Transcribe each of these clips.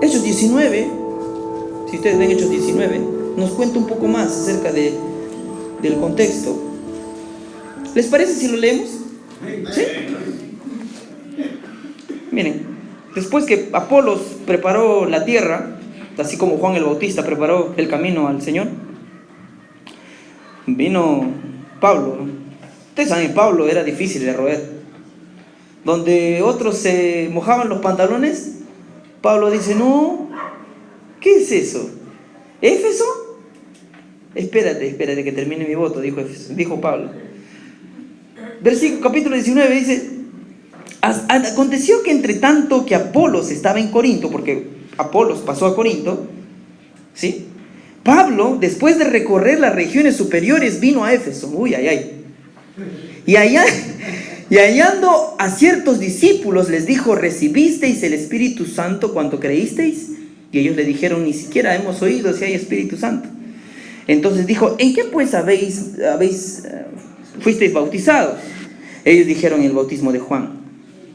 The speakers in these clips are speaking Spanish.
Hechos 19, si ustedes ven Hechos 19, nos cuenta un poco más acerca del contexto. ¿Les parece si lo leemos? ¿Sí? Miren, después que Apolos preparó la tierra, así como Juan el Bautista preparó el camino al Señor, vino Pablo. Ustedes saben, Pablo era difícil de roer. Donde otros se mojaban los pantalones, Pablo dice: no, ¿qué es eso? ¿Éfeso? Espérate que termine mi voto, dijo Pablo. Capítulo 19 dice: aconteció que entre tanto que Apolos estaba en Corinto, porque Apolos pasó a Corinto, ¿sí? Pablo, después de recorrer las regiones superiores, vino a Éfeso. Y hallando a ciertos discípulos, les dijo: ¿recibisteis el Espíritu Santo cuando creísteis? Y ellos le dijeron: ni siquiera hemos oído si hay Espíritu Santo. Entonces dijo: ¿en qué pues fuisteis bautizados? Ellos dijeron: el bautismo de Juan.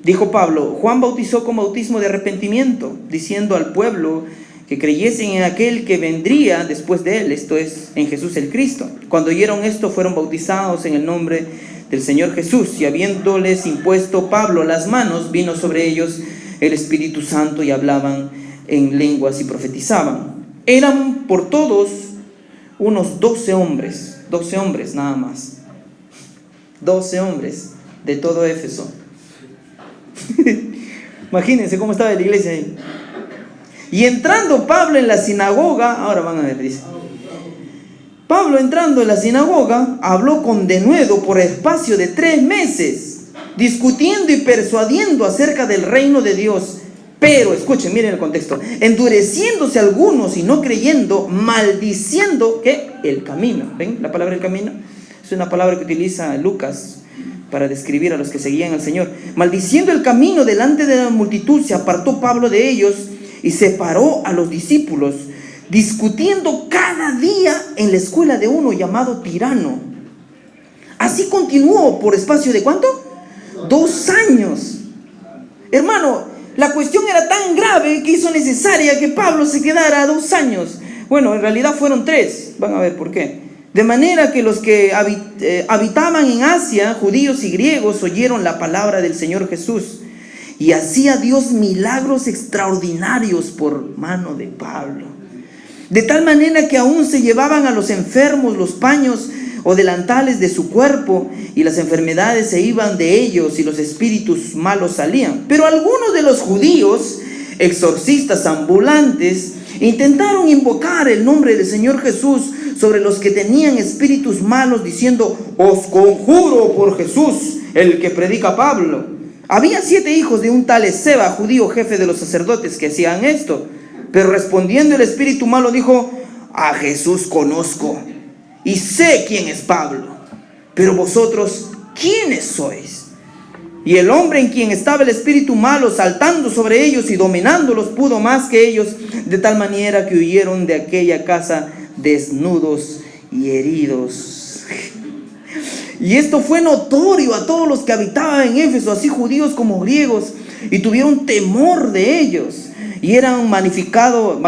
Dijo Pablo: Juan bautizó con bautismo de arrepentimiento, diciendo al pueblo que creyesen en aquel que vendría después de él, esto es, en Jesús el Cristo. Cuando oyeron esto, fueron bautizados en el nombre del Señor Jesús, y habiéndoles impuesto Pablo las manos, vino sobre ellos el Espíritu Santo, y hablaban en lenguas y profetizaban. Eran por todos unos 12 hombres nada más. 12 hombres de todo Éfeso. Imagínense cómo estaba la iglesia ahí. Y entrando Pablo en la sinagoga, ahora van a ver, dice: Pablo, entrando en la sinagoga, habló con denuedo por espacio de 3 meses, discutiendo y persuadiendo acerca del reino de Dios. Pero, escuchen, miren el contexto: endureciéndose algunos y no creyendo, maldiciendo, ¿qué? El camino. ¿Ven la palabra el camino? Es una palabra que utiliza Lucas para describir a los que seguían al Señor. Maldiciendo el camino delante de la multitud, se apartó Pablo de ellos y separó a los discípulos, discutiendo cada día en la escuela de uno llamado Tirano. Así continuó por espacio de ¿cuánto? 2 años. Hermano, la cuestión era tan grave que hizo necesaria que Pablo se quedara 2 años. Bueno, en realidad fueron 3. Van a ver por qué. De manera que los que habitaban en Asia, judíos y griegos, oyeron la palabra del Señor Jesús. Y hacía Dios milagros extraordinarios por mano de Pablo. De tal manera que aún se llevaban a los enfermos los paños o delantales de su cuerpo, y las enfermedades se iban de ellos y los espíritus malos salían. Pero algunos de los judíos, exorcistas ambulantes, intentaron invocar el nombre del Señor Jesús sobre los que tenían espíritus malos, diciendo: os conjuro por Jesús, el que predica Pablo. Había 7 hijos de un tal Esceva, judío, jefe de los sacerdotes, que hacían esto. Pero respondiendo el espíritu malo dijo: a Jesús conozco y sé quién es Pablo, pero vosotros, ¿quiénes sois? Y el hombre en quien estaba el espíritu malo, saltando sobre ellos y dominándolos, pudo más que ellos, de tal manera que huyeron de aquella casa desnudos y heridos. Y esto fue notorio a todos los que habitaban en Éfeso, así judíos como griegos, y tuvieron temor de ellos. Y eran magnificado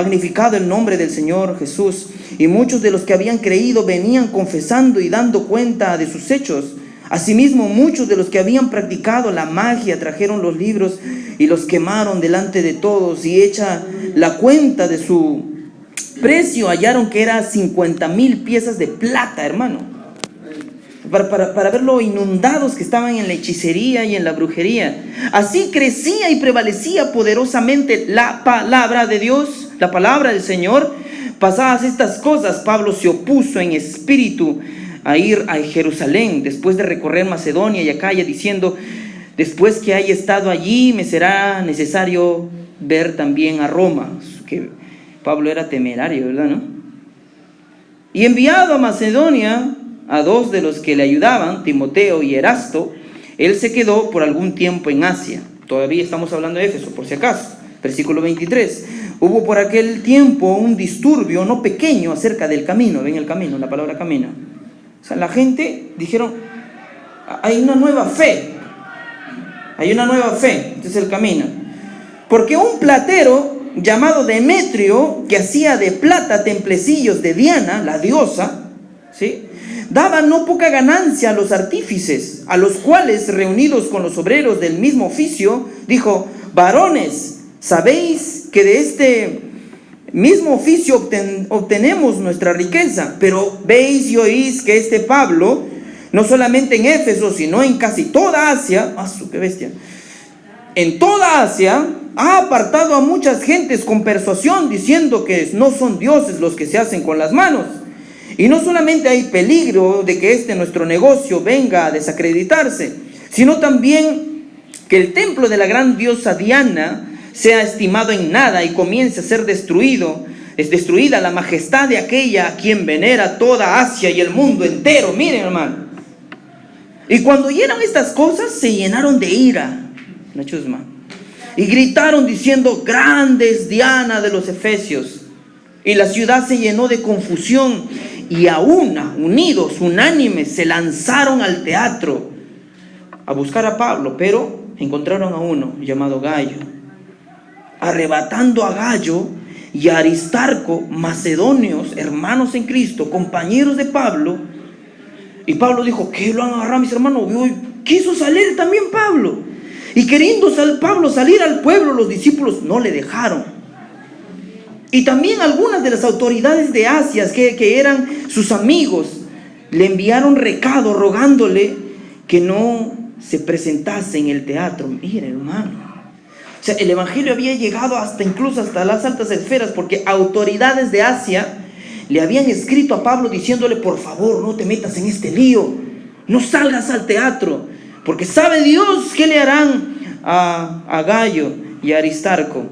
el nombre del Señor Jesús. Y muchos de los que habían creído venían confesando y dando cuenta de sus hechos. Asimismo, muchos de los que habían practicado la magia trajeron los libros y los quemaron delante de todos. Y hecha la cuenta de su precio, hallaron que era 50,000 piezas de plata, hermano. Para ver lo inundados que estaban en la hechicería y en la brujería. Así crecía y prevalecía poderosamente la palabra de Dios, la palabra del Señor. Pasadas estas cosas, Pablo se opuso en espíritu a ir a Jerusalén, después de recorrer Macedonia y Acaya, diciendo: después que haya estado allí, me será necesario ver también a Roma. Que Pablo era temerario, ¿verdad, no? Y enviado a Macedonia a 2 de los que le ayudaban, Timoteo y Erasto, él se quedó por algún tiempo en Asia. Todavía estamos hablando de Éfeso, por si acaso. Versículo 23. Hubo por aquel tiempo un disturbio no pequeño acerca del camino. ¿Ven el camino? La palabra camino. O sea, la gente dijeron: hay una nueva fe. Hay una nueva fe. Este es el camino. Porque un platero llamado Demetrio, que hacía de plata templecillos de Diana, la diosa, ¿sí?, daba no poca ganancia a los artífices, a los cuales, reunidos con los obreros del mismo oficio, dijo: varones, sabéis que de este mismo oficio obtenemos nuestra riqueza, pero veis y oís que este Pablo, no solamente en Éfeso, sino en casi toda Asia, ¡qué bestia!, en toda Asia ha apartado a muchas gentes con persuasión, diciendo que no son dioses los que se hacen con las manos. Y no solamente hay peligro de que nuestro negocio venga a desacreditarse, sino también que el templo de la gran diosa Diana sea estimado en nada y comience a ser destruida la majestad de aquella a quien venera toda Asia y el mundo entero. Miren, hermano. Y cuando oyeron estas cosas, se llenaron de ira, la chusma, y gritaron diciendo: grande es Diana de los Efesios. Y la ciudad se llenó de confusión, y a una, unidos, unánimes, se lanzaron al teatro a buscar a Pablo, pero encontraron a uno llamado Gallo. Arrebatando a Gallo y a Aristarco, macedonios, hermanos en Cristo, compañeros de Pablo. Y Pablo dijo: ¿qué lo han agarrado mis hermanos? Quiso salir también Pablo. Y queriendo Pablo salir al pueblo, los discípulos no le dejaron. Y también algunas de las autoridades de Asia, que eran sus amigos, le enviaron recado rogándole que no se presentase en el teatro. Miren, hermano. O sea, el evangelio había llegado incluso hasta las altas esferas, porque autoridades de Asia le habían escrito a Pablo diciéndole: por favor, no te metas en este lío, no salgas al teatro, porque sabe Dios qué le harán a Gallo y a Aristarco.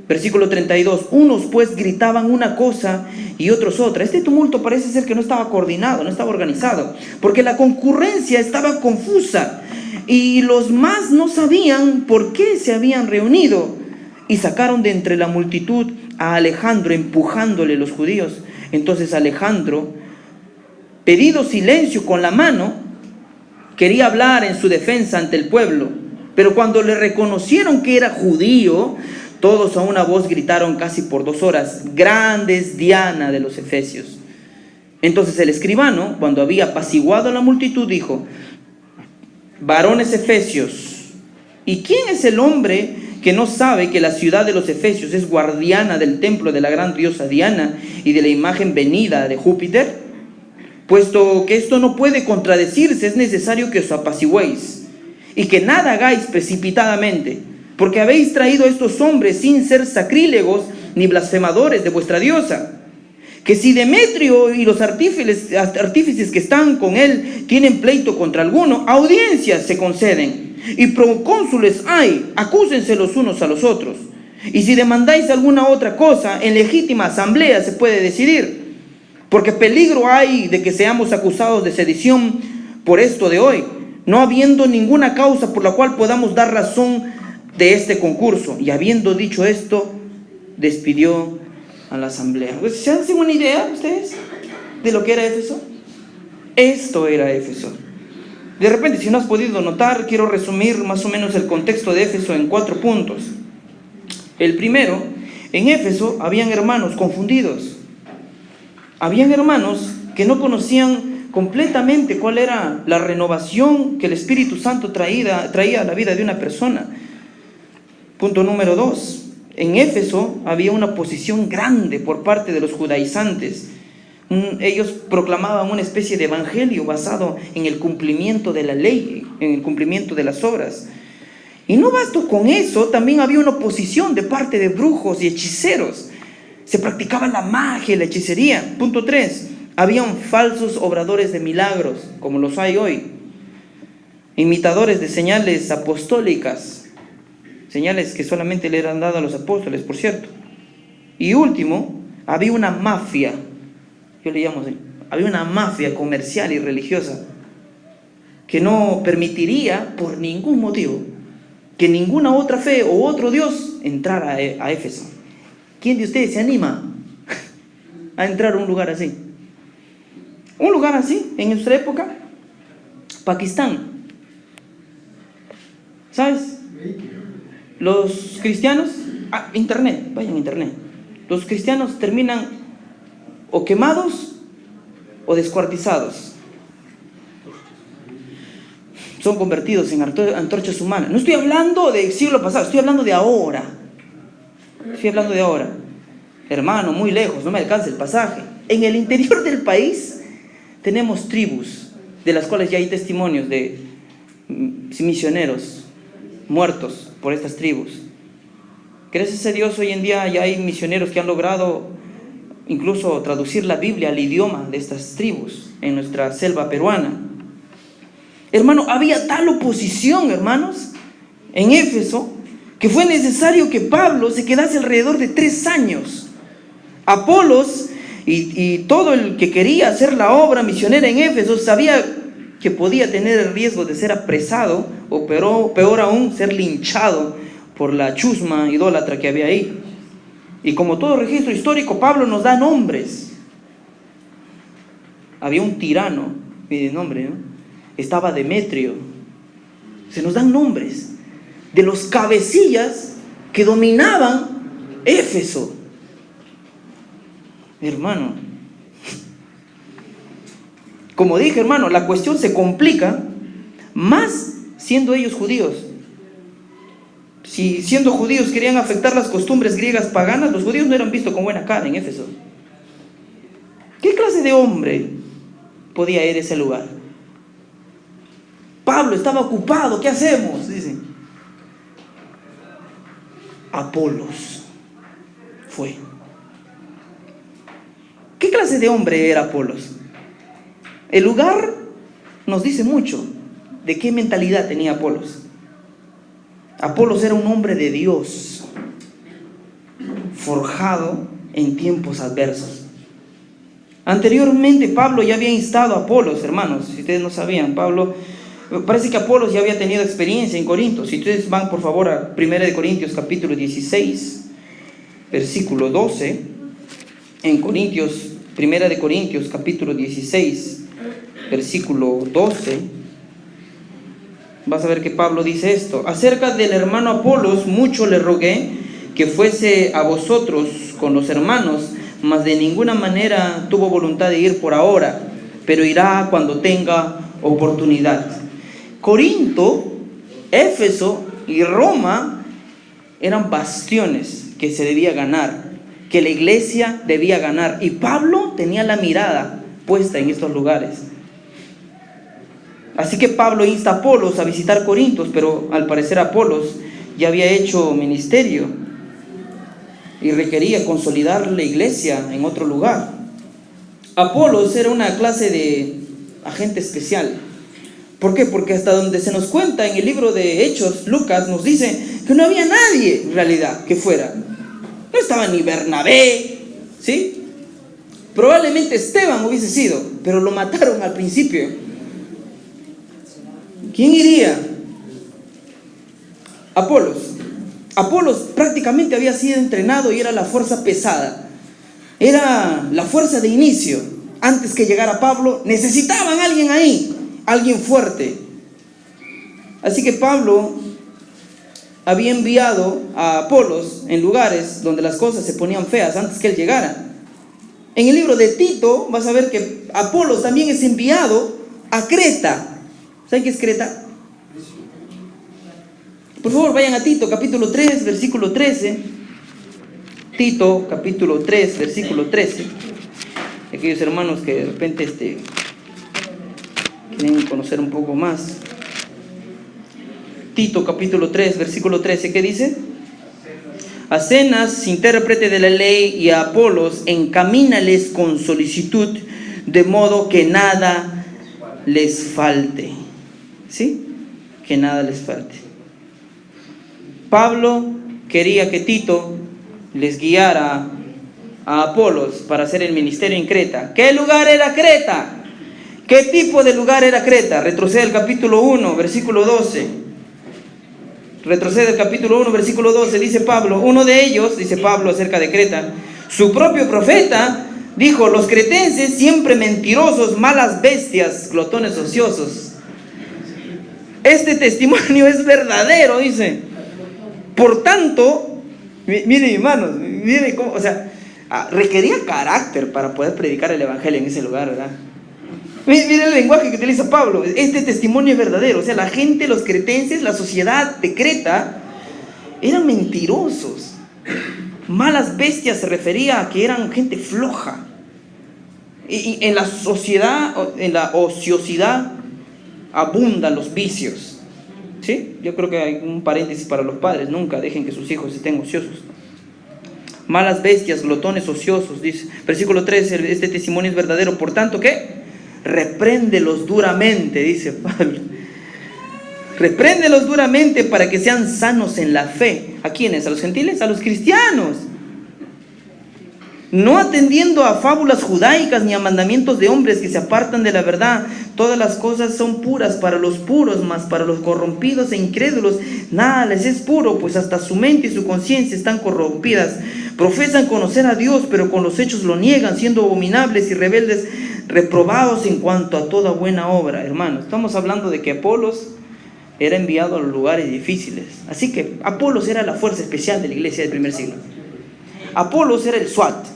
Versículo 32. Unos pues gritaban una cosa y otros otra. Este tumulto parece ser que no estaba coordinado, no estaba organizado, porque la concurrencia estaba confusa y los más no sabían por qué se habían reunido. Y sacaron de entre la multitud a Alejandro, empujándole los judíos. Entonces Alejandro, pedido silencio con la mano, quería hablar en su defensa ante el pueblo. Pero cuando le reconocieron que era judío, todos a una voz gritaron casi por 2 horas: grande es Diana de los Efesios. Entonces el escribano, cuando había apaciguado a la multitud, dijo: varones efesios, ¿y quién es el hombre que no sabe que la ciudad de los Efesios es guardiana del templo de la gran diosa Diana y de la imagen venida de Júpiter? Puesto que esto no puede contradecirse, es necesario que os apaciguéis y que nada hagáis precipitadamente, porque habéis traído a estos hombres sin ser sacrílegos ni blasfemadores de vuestra diosa. Que si Demetrio y los artífices que están con él tienen pleito contra alguno, audiencias se conceden, y procónsules hay, acúsense los unos a los otros. Y si demandáis alguna otra cosa, en legítima asamblea se puede decidir, porque peligro hay de que seamos acusados de sedición por esto de hoy, no habiendo ninguna causa por la cual podamos dar razón de este concurso. Y habiendo dicho esto, despidió a la asamblea. ¿Se hacen una idea ustedes de lo que era Éfeso? Esto era Éfeso. De repente, si no has podido notar, quiero resumir más o menos el contexto de Éfeso en 4 puntos. El primero: en Éfeso habían hermanos confundidos. Habían hermanos que no conocían completamente cuál era la renovación que el Espíritu Santo traía a la vida de una persona. Punto número 2. En Éfeso había una oposición grande por parte de los judaizantes. Ellos proclamaban una especie de evangelio basado en el cumplimiento de la ley, en el cumplimiento de las obras. Y no bastó con eso, también había una oposición de parte de brujos y hechiceros. Se practicaba la magia y la hechicería. Punto 3. Habían falsos obradores de milagros, como los hay hoy. Imitadores de señales apostólicas. Señales que solamente le eran dadas a los apóstoles, por cierto. Y último, había una mafia. Yo le llamo así. Había una mafia comercial y religiosa que no permitiría por ningún motivo que ninguna otra fe o otro Dios entrara a Éfeso. ¿Quién de ustedes se anima a entrar a un lugar así? Un lugar así, en nuestra época, Pakistán. ¿Sabes? Los cristianos Internet, vayan a internet. Los cristianos terminan o quemados o descuartizados. Son convertidos en antorchas humanas. No estoy hablando del siglo pasado, estoy hablando de ahora. Hermano, muy lejos, no me alcanza el pasaje. En el interior del país tenemos tribus, de las cuales ya hay testimonios de misioneros muertos por estas tribus. Gracias a Dios, hoy en día ya hay misioneros que han logrado incluso traducir la Biblia al idioma de estas tribus en nuestra selva peruana. Hermano, había tal oposición, hermanos, en Éfeso, que fue necesario que Pablo se quedase alrededor de 3 años. Apolos y todo el que quería hacer la obra misionera en Éfeso sabía que podía tener el riesgo de ser apresado o peor aún, ser linchado por la chusma idólatra que había ahí. Y como todo registro histórico, Pablo nos da nombres. Había un tirano, mire nombre, ¿no? Estaba Demetrio. Se nos dan nombres de los cabecillas que dominaban Éfeso. Hermano, como dije, hermano, la cuestión se complica más siendo ellos judíos. Si siendo judíos querían afectar las costumbres griegas paganas, los judíos no eran vistos con buena cara en Éfeso. ¿Qué clase de hombre podía ir a ese lugar? Pablo estaba ocupado, ¿qué hacemos? Dicen. Apolos fue. ¿Qué clase de hombre era Apolos? El lugar nos dice mucho de qué mentalidad tenía Apolos. Apolos era un hombre de Dios, forjado en tiempos adversos. Anteriormente Pablo ya había instado a Apolos, hermanos, si ustedes no sabían, parece que Apolos ya había tenido experiencia en Corinto. Si ustedes van por favor a 1 Corintios capítulo 16, versículo 12, en Corintios, 1 Corintios capítulo 16, versículo 12, vas a ver que Pablo dice esto: acerca del hermano Apolos, mucho le rogué que fuese a vosotros con los hermanos, mas de ninguna manera tuvo voluntad de ir por ahora, pero irá cuando tenga oportunidad. Corinto, Éfeso y Roma eran bastiones que se debía ganar, que la iglesia debía ganar, y Pablo tenía la mirada puesta en estos lugares. Así que Pablo insta a Apolos a visitar Corinto, pero al parecer Apolos ya había hecho ministerio y requería consolidar la iglesia en otro lugar. Apolos era una clase de agente especial. ¿Por qué? Porque hasta donde se nos cuenta en el libro de Hechos, Lucas nos dice que no había nadie en realidad que fuera. No estaba ni Bernabé, ¿sí? Probablemente Esteban hubiese sido, pero lo mataron al principio. ¿Quién iría? Apolos prácticamente había sido entrenado y era la fuerza pesada. Era la fuerza de inicio. Antes que llegara Pablo, necesitaban a alguien ahí, alguien fuerte. Así que Pablo había enviado a Apolos en lugares donde las cosas se ponían feas antes que él llegara. En el libro de Tito vas a ver que Apolos también es enviado a Creta. ¿Saben qué es Creta? Por favor, vayan a Tito, capítulo 3, versículo 13. Tito, capítulo 3, versículo 13. Aquellos hermanos que de repente quieren conocer un poco más. Tito, capítulo 3, versículo 13, ¿qué dice? A Zenas, intérprete de la ley, y a Apolos, encamínales con solicitud, de modo que nada les falte. ¿Sí? Que nada les falte. Pablo quería que Tito les guiara a Apolos para hacer el ministerio en Creta. ¿Qué lugar era Creta? ¿Qué tipo de lugar era Creta? Retrocede al capítulo 1, versículo 12. Retrocede al capítulo 1, versículo 12. Dice Pablo, uno de ellos, dice Pablo acerca de Creta, su propio profeta dijo: los cretenses siempre mentirosos, malas bestias, glotones ociosos. Este testimonio es verdadero, dice. Por tanto, Miren, hermanos, miren cómo, o sea, requería carácter para poder predicar el evangelio en ese lugar, ¿verdad? Miren el lenguaje que utiliza Pablo. Este testimonio es verdadero. O sea, la gente, los cretenses, la sociedad de Creta eran mentirosos. Malas bestias se refería a que eran gente floja. Y en la sociedad, en la ociosidad, abundan los vicios. ¿Sí? Yo creo que hay un paréntesis para los padres. Nunca dejen que sus hijos estén ociosos. Malas bestias, glotones ociosos, dice. Versículo 3, este testimonio es verdadero. Por tanto, ¿qué? Repréndelos duramente, dice Pablo. Repréndelos duramente para que sean sanos en la fe. ¿A quiénes? ¿A los gentiles? A los cristianos. No atendiendo a fábulas judaicas ni a mandamientos de hombres que se apartan de la verdad. Todas las cosas son puras para los puros, mas para los corrompidos e incrédulos nada les es puro, pues hasta su mente y su conciencia están corrompidas. Profesan conocer a Dios, pero con los hechos lo niegan, siendo abominables y rebeldes, reprobados en cuanto a toda buena obra. Hermanos, estamos hablando de que Apolos era enviado a los lugares difíciles. Así que Apolos era la fuerza especial de la iglesia del primer siglo. Apolos era el SWAT.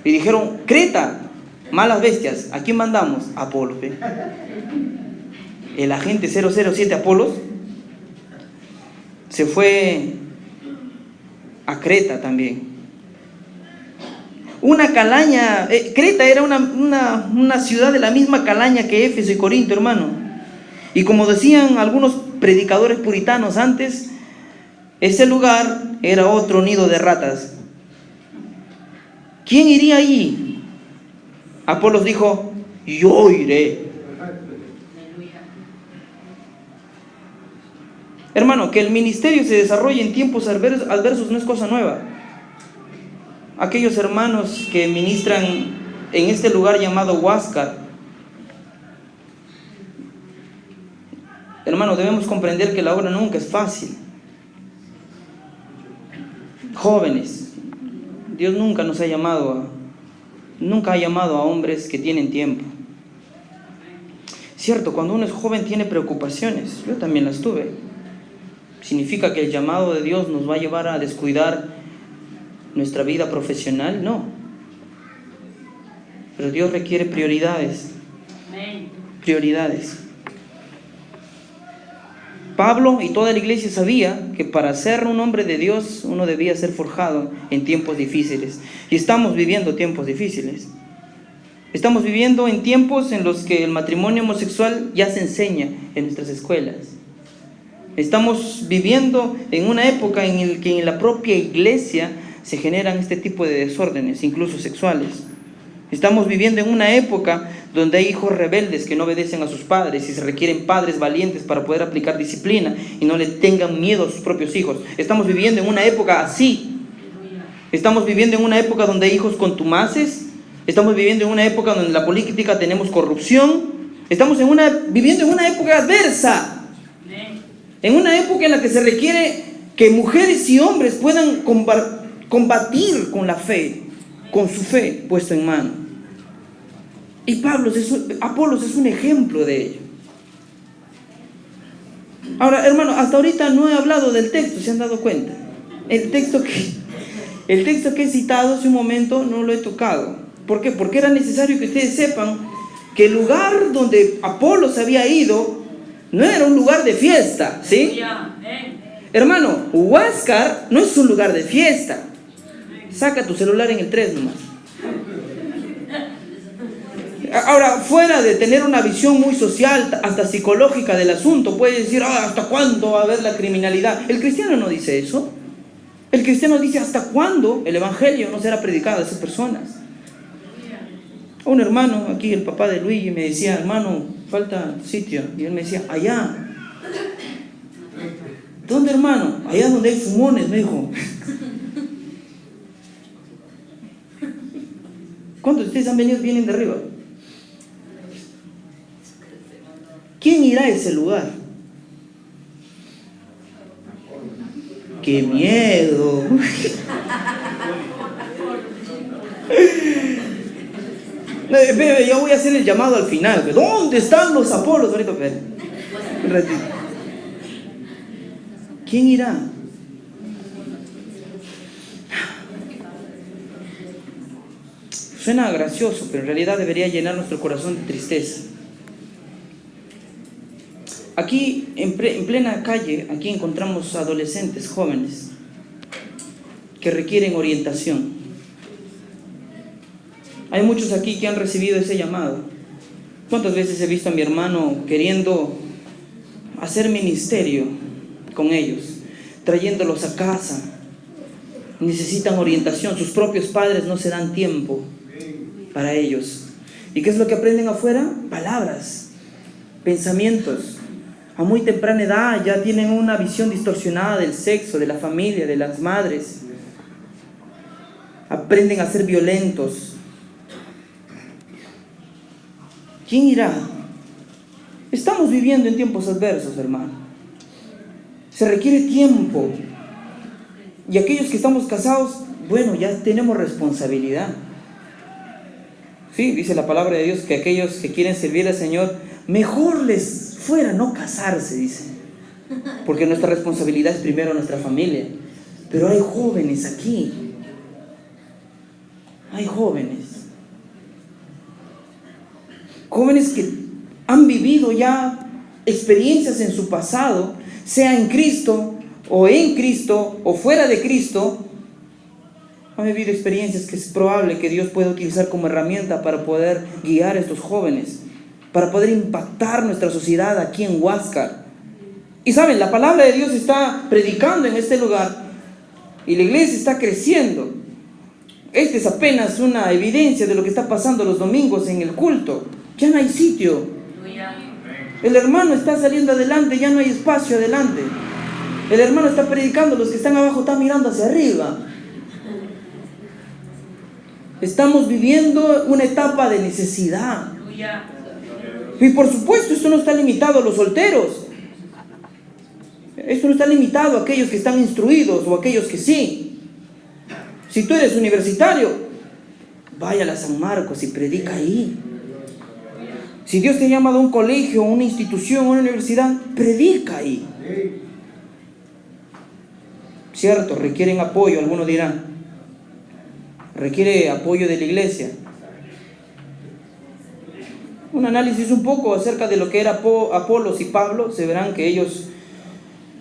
Y dijeron, Creta, malas bestias, ¿a quién mandamos? Apolos. ¿Ve? El agente 007 Apolos se fue a Creta también. Una calaña, Creta era una ciudad de la misma calaña que Éfeso y Corinto, hermano. Y como decían algunos predicadores puritanos antes, ese lugar era otro nido de ratas. ¿Quién iría allí? Apolos dijo, yo iré. Hermano, que el ministerio se desarrolle en tiempos adversos no es cosa nueva. Aquellos hermanos que ministran en este lugar llamado Huáscar, hermano, debemos comprender que la obra nunca es fácil. Jóvenes, Dios nunca ha llamado a hombres que tienen tiempo. Cierto, cuando uno es joven tiene preocupaciones, yo también las tuve. ¿Significa que el llamado de Dios nos va a llevar a descuidar nuestra vida profesional? No. Pero Dios requiere prioridades. Prioridades. Pablo y toda la iglesia sabía que para ser un hombre de Dios uno debía ser forjado en tiempos difíciles. Y estamos viviendo tiempos difíciles. Estamos viviendo en tiempos en los que el matrimonio homosexual ya se enseña en nuestras escuelas. Estamos viviendo en una época en la que en la propia iglesia se generan este tipo de desórdenes, incluso sexuales. Estamos viviendo en una época donde hay hijos rebeldes que no obedecen a sus padres y se requieren padres valientes para poder aplicar disciplina y no le tengan miedo a sus propios hijos. Estamos viviendo en una época así. Estamos viviendo en una época donde hay hijos contumaces. Estamos viviendo en una época donde en la política tenemos corrupción. Estamos viviendo en una época adversa. En una época en la que se requiere que mujeres y hombres puedan combatir con la fe, con su fe puesta en mano. Y Apolos es un ejemplo de ello. Ahora, hermano, hasta ahorita no he hablado del texto, ¿se han dado cuenta? El texto que he citado hace un momento no lo he tocado. ¿Por qué? Porque era necesario que ustedes sepan que el lugar donde Apolos había ido no era un lugar de fiesta, ¿sí? Hermano, Huáscar no es un lugar de fiesta. Saca tu celular en el 3 nomás. Ahora, fuera de tener una visión muy social, hasta psicológica del asunto, puede decir, ¿hasta cuándo va a haber la criminalidad? El cristiano no dice eso. El cristiano dice, ¿hasta cuándo el evangelio no será predicado a esas personas? Un hermano, aquí el papá de Luigi, me decía, hermano, falta sitio. Y él me decía, allá. ¿Dónde, hermano? Allá donde hay fumones, me dijo. ¿Cuántos de ustedes vienen de arriba? ¿Quién irá a ese lugar? ¡Qué miedo! Yo voy a hacer el llamado al final. ¿Dónde están los Apolos? Ahorita, un ratito. ¿Quién irá? Suena gracioso, pero en realidad debería llenar nuestro corazón de tristeza. Aquí, en plena calle, aquí encontramos adolescentes, jóvenes, que requieren orientación. Hay muchos aquí que han recibido ese llamado. ¿Cuántas veces he visto a mi hermano queriendo hacer ministerio con ellos, trayéndolos a casa? Necesitan orientación, sus propios padres no se dan tiempo para ellos. ¿Y qué es lo que aprenden afuera? Palabras, pensamientos. A muy temprana edad ya tienen una visión distorsionada del sexo, de la familia, de las madres. Aprenden a ser violentos. ¿Quién irá? Estamos viviendo en tiempos adversos, hermano. Se requiere tiempo. Y aquellos que estamos casados, bueno, ya tenemos responsabilidad. Sí, dice la palabra de Dios que aquellos que quieren servir al Señor, mejor les fuera no casarse, dice. Porque nuestra responsabilidad es primero nuestra familia. Pero hay jóvenes aquí. Hay jóvenes. Jóvenes que han vivido ya experiencias en su pasado, sea en Cristo o fuera de Cristo. Han vivido experiencias que es probable que Dios pueda utilizar como herramienta para poder guiar a estos jóvenes, para poder impactar nuestra sociedad aquí en Huáscar. Y saben, la palabra de Dios está predicando en este lugar y la iglesia está creciendo. Esta es apenas una evidencia de lo que está pasando los domingos en el culto. Ya no hay sitio. El hermano está saliendo adelante, ya no hay espacio adelante. El hermano está predicando, los que están abajo están mirando hacia arriba. Estamos viviendo una etapa de necesidad. Y por supuesto, esto no está limitado a los solteros. Esto no está limitado a aquellos que están instruidos o a aquellos que sí. Si tú eres universitario, vaya a la San Marcos y predica ahí. Si Dios te ha llamado a un colegio, a una institución, a una universidad, predica ahí. Cierto, requieren apoyo, algunos dirán. Requiere apoyo de la iglesia. Un análisis un poco acerca de lo que era Apolos y Pablo, se verán que ellos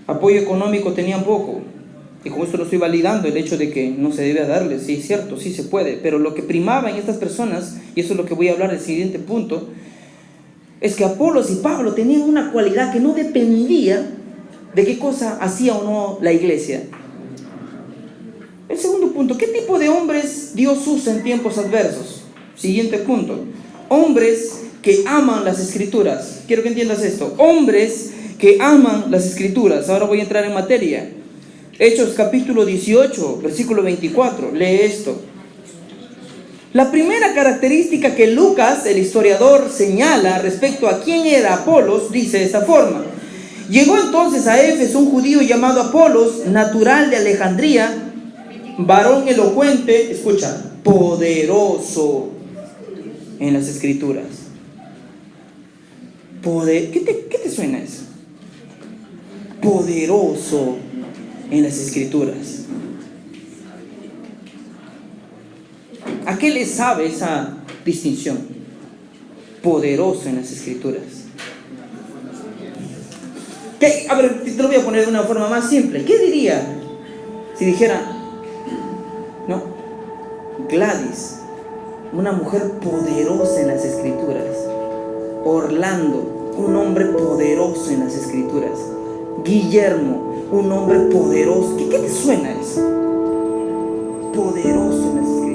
apoyo económico tenían poco. Y con esto no estoy validando el hecho de que no se debe darles. Sí, cierto, sí se puede. Pero lo que primaba en estas personas, y eso es lo que voy a hablar del siguiente punto, es que Apolos y Pablo tenían una cualidad que no dependía de qué cosa hacía o no la iglesia. El segundo punto, ¿qué tipo de hombres Dios usa en tiempos adversos? Siguiente punto, hombres que aman las escrituras. Quiero que entiendas esto, hombres que aman las escrituras. Ahora voy a entrar en materia. Hechos capítulo 18, versículo 24, lee esto. La primera característica que Lucas, el historiador, señala respecto a quién era Apolos, dice de esta forma: llegó entonces a Éfeso un judío llamado Apolos, natural de Alejandría, varón elocuente, escucha, poderoso en las escrituras. ¿Qué te suena eso? Poderoso en las escrituras. ¿A qué le sabe esa distinción? Poderoso en las escrituras. A ver, te lo voy a poner de una forma más simple. ¿Qué diría si dijera, no, Gladys, una mujer poderosa en las escrituras? Orlando, un hombre poderoso en las escrituras. Guillermo, un hombre poderoso. ¿Qué te suena eso? Poderoso en las escrituras.